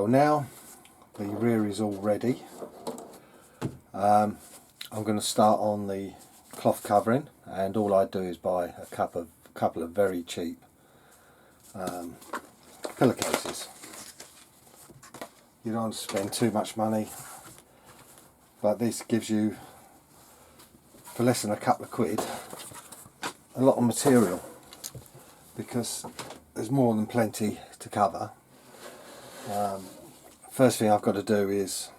Well, now the rear is all ready. I'm going to start on the cloth covering, and all I do is buy a couple of very cheap pillowcases. You don't want to spend too much money, but this gives you, for less than a couple of quid, a lot of material, because there's more than plenty to cover. First thing I've got to do is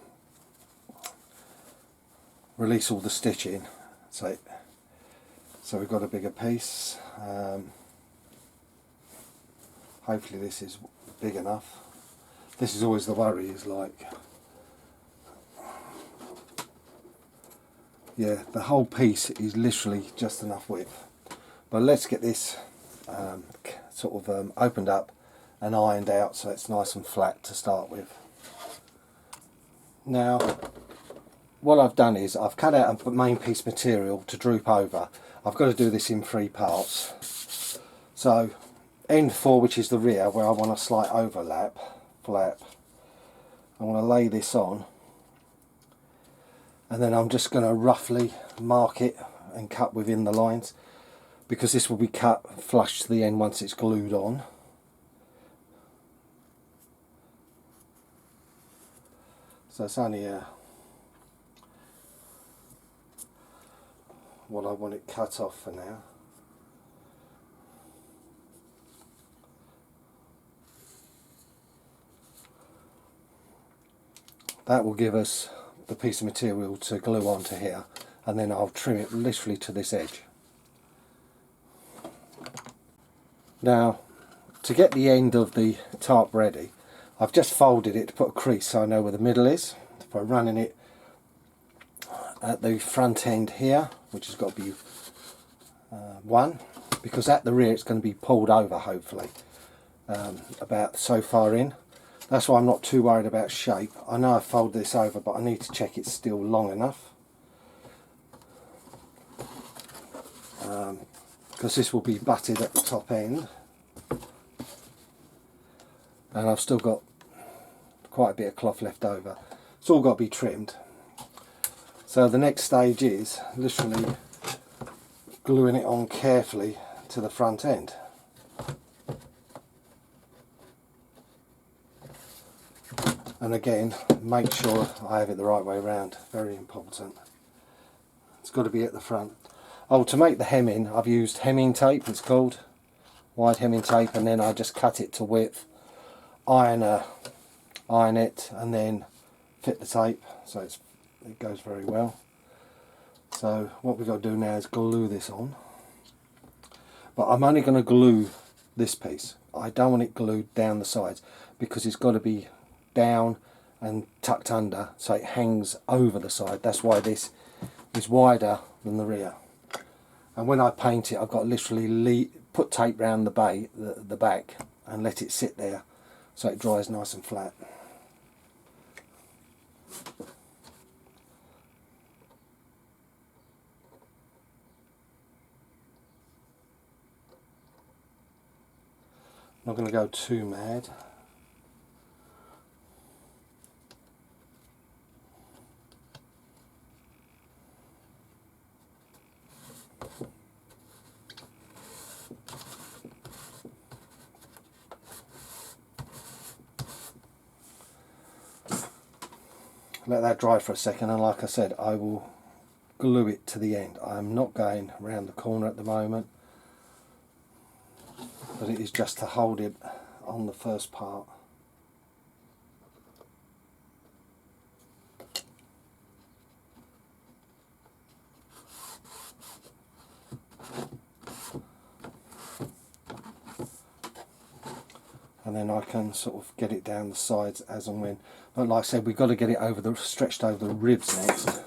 release all the stitching, so we've got a bigger piece. Hopefully this is big enough. This is always the worry, is like, yeah, the whole piece is literally just enough width. But let's get this opened up and ironed out so it's nice and flat to start with. Now, what I've done is I've cut out a main piece material to droop over. I've got to do this in 3 parts. So end 4, which is the rear, where I want a slight overlap flap, I want to lay this on, and then I'm just going to roughly mark it and cut within the lines, because this will be cut flush to the end once it's glued on. So it's only what I want it cut off for now. That will give us the piece of material to glue onto here, and then I'll trim it literally to this edge. Now, to get the end of the tarp ready, I've just folded it to put a crease so I know where the middle is. By running it at the front end here, which has got to be 1, because at the rear it's going to be pulled over, hopefully, about so far in. That's why I'm not too worried about shape. I know I fold this over, but I need to check it's still long enough, because this will be butted at the top end, and I've still got quite a bit of cloth left over. It's all got to be trimmed. So the next stage is literally gluing it on carefully to the front end. And again, make sure I have it the right way around, very important. It's got to be at the front. Oh, to make the hemming, I've used hemming tape, it's called, wide hemming tape, and then I just cut it to width, iron it, and then fit the tape so it goes very well. So what we've got to do now is glue this on. But I'm only going to glue this piece. I don't want it glued down the sides, because it's got to be down and tucked under so it hangs over the side. That's why this is wider than the rear. And when I paint it, I've got to literally put tape round the back and let it sit there so it dries nice and flat. I'm not going to go too mad. Let that dry for a second, and like I said, I will glue it to the end. I'm not going around the corner at the moment, but it is just to hold it on the first part. And then I can sort of get it down the sides as and when. But like I said, we've got to get it stretched over the ribs next.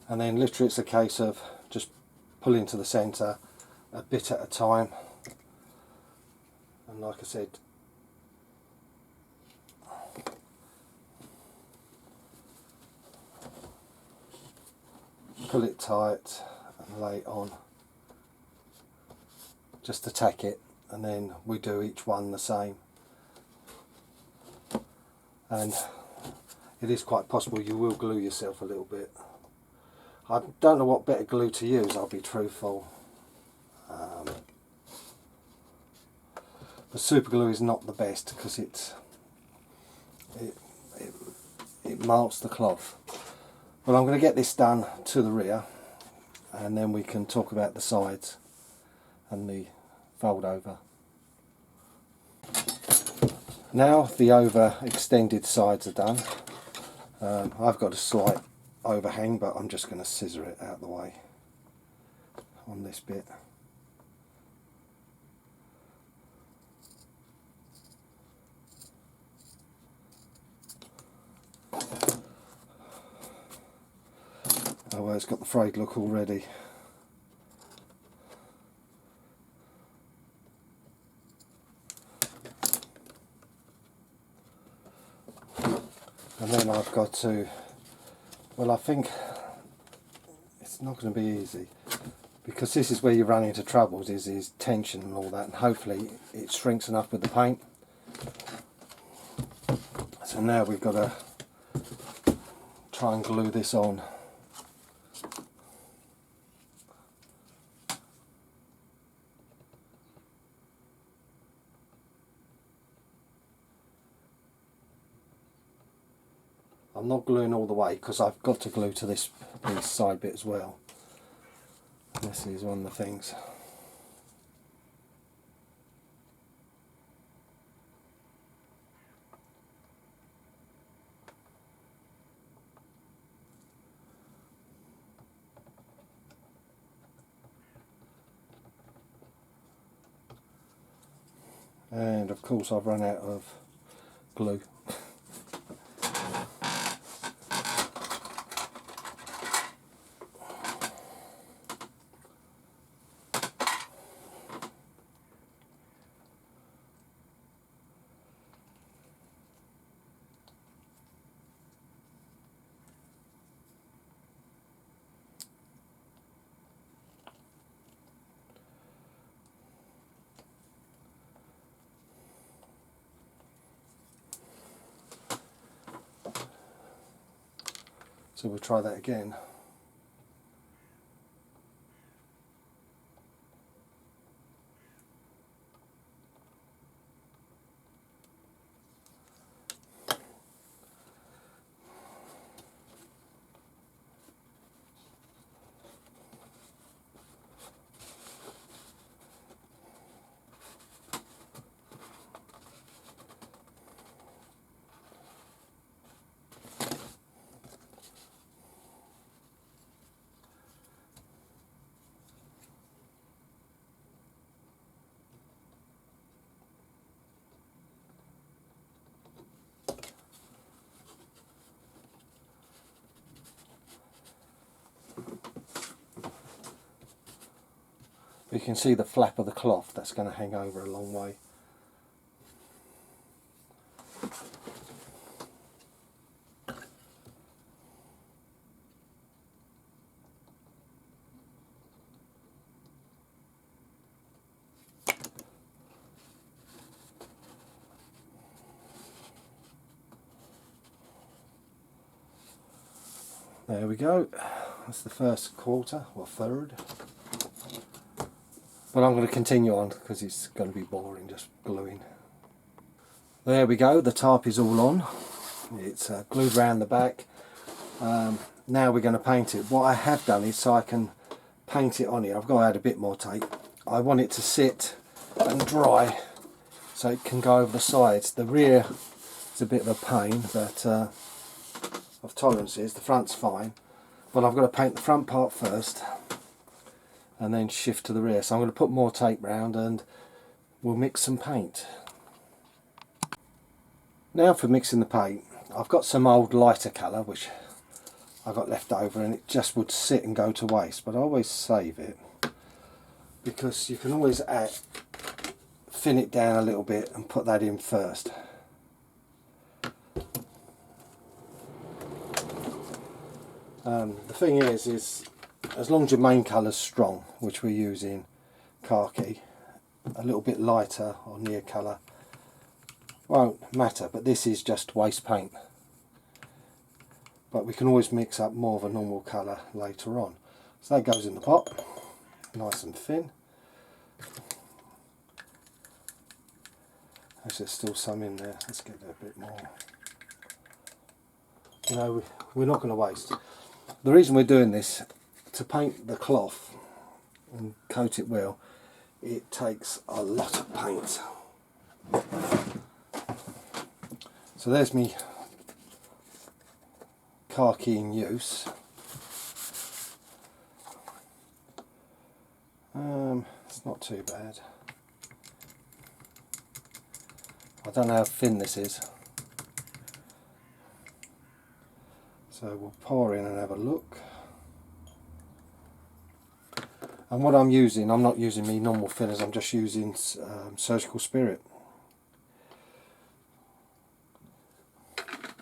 And then literally it's a case of just pull into the centre a bit at a time, and like I said, pull it tight and lay it on, just to tack it, and then we do each one the same. And it is quite possible you will glue yourself a little bit. I don't know what better glue to use, I'll be truthful. The super glue is not the best because it marks the cloth. But I'm going to get this done to the rear, and then we can talk about the sides and the fold over. Now the over extended sides are done. I've got a slight overhang, but I'm just going to scissor it out of the way on this bit. Oh well, it's got the frayed look already. And then I've got to, well, I think it's not going to be easy, because this is where you run into troubles, is tension and all that, and hopefully it shrinks enough with the paint. So now we've got to try and glue this on. I'm not gluing all the way because I've got to glue to this piece side bit as well. This is one of the things. And of course I've run out of glue. So we'll try that again. You can see the flap of the cloth, that's going to hang over a long way. There we go, that's the first quarter, or third. But I'm going to continue on because it's going to be boring just gluing. There we go, the tarp is all on. It's glued around the back. Now we're going to paint it. What I have done is, so I can paint it on here, I've got to add a bit more tape. I want it to sit and dry so it can go over the sides. The rear is a bit of a pain, but of tolerances. The front's fine, but I've got to paint the front part first and then shift to the rear. So I'm going to put more tape round and we'll mix some paint. Now for mixing the paint, I've got some old lighter colour which I got left over, and it just would sit and go to waste, but I always save it. because you can always thin it down a little bit and put that in first. The thing is as long as your main colour's strong, which we're using khaki, a little bit lighter or near colour won't matter, but this is just waste paint. But we can always mix up more of a normal colour later on. So that goes in the pot, nice and thin. There's still some in there, let's get a bit more. You know, we're not going to waste. The reason we're doing this, to paint the cloth and coat it well, it takes a lot of paint. So there's me khaki in use. It's not too bad. I don't know how thin this is. So we'll pour in and have a look. And what I'm using, I'm not using me normal thinners, I'm just using Surgical Spirit.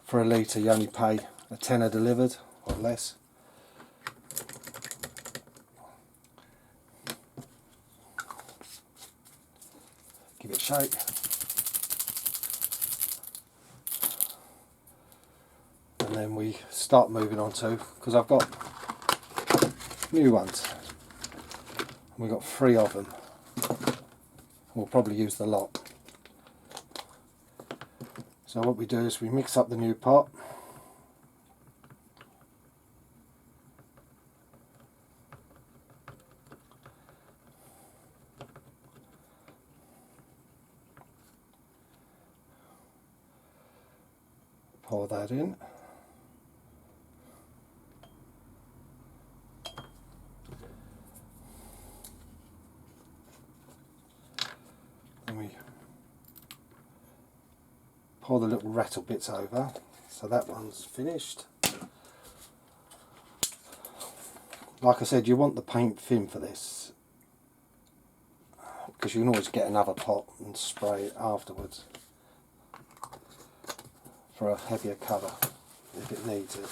For a litre you only pay a tenner delivered or less. Give it a shake. And then we start moving on to, because I've got new ones. We've got 3 of them. We'll probably use the lot. So what we do is we mix up the new pot. Pour that in. And we pour the little rattle bits over, so that one's finished. Like I said, you want the paint thin for this, because you can always get another pot and spray it afterwards for a heavier colour if it needs it.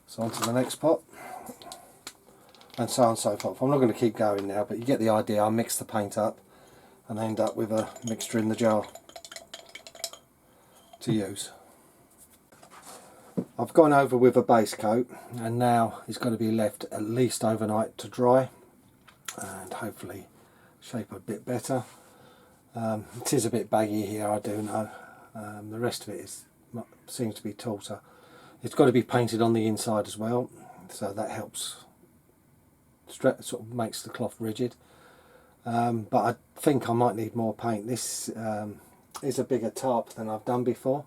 So on to the next pot, and so on and so forth. I'm not going to keep going now, but you get the idea. I mix the paint up and end up with a mixture in the jar to use. I've gone over with a base coat, and now it's got to be left at least overnight to dry and hopefully shape a bit better. It is a bit baggy here, I do know. The rest of it seems to be tauter. It's got to be painted on the inside as well, so that helps, sort of makes the cloth rigid. But I think I might need more paint. This is a bigger tarp than I've done before,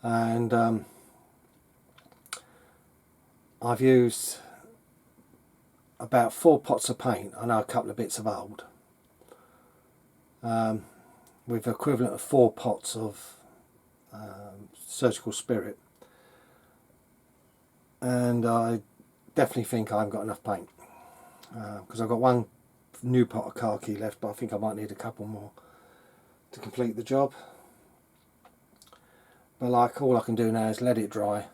and I've used about 4 pots of paint. I know a couple of bits of old, with equivalent of 4 pots of Surgical Spirit, and I definitely think I haven't got enough paint, because I've got 1 new pot of khaki left, but I think I might need a couple more to complete the job. But like, all I can do now is let it dry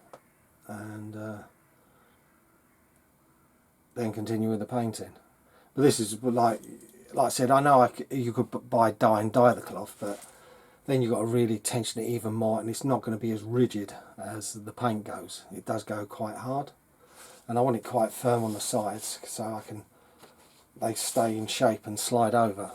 and then continue with the painting. But this is like I said, I know you could buy dye and dye the cloth, but then you've got to really tension it even more, and it's not going to be as rigid as the paint goes. It does go quite hard, and I want it quite firm on the sides so they stay in shape and slide over.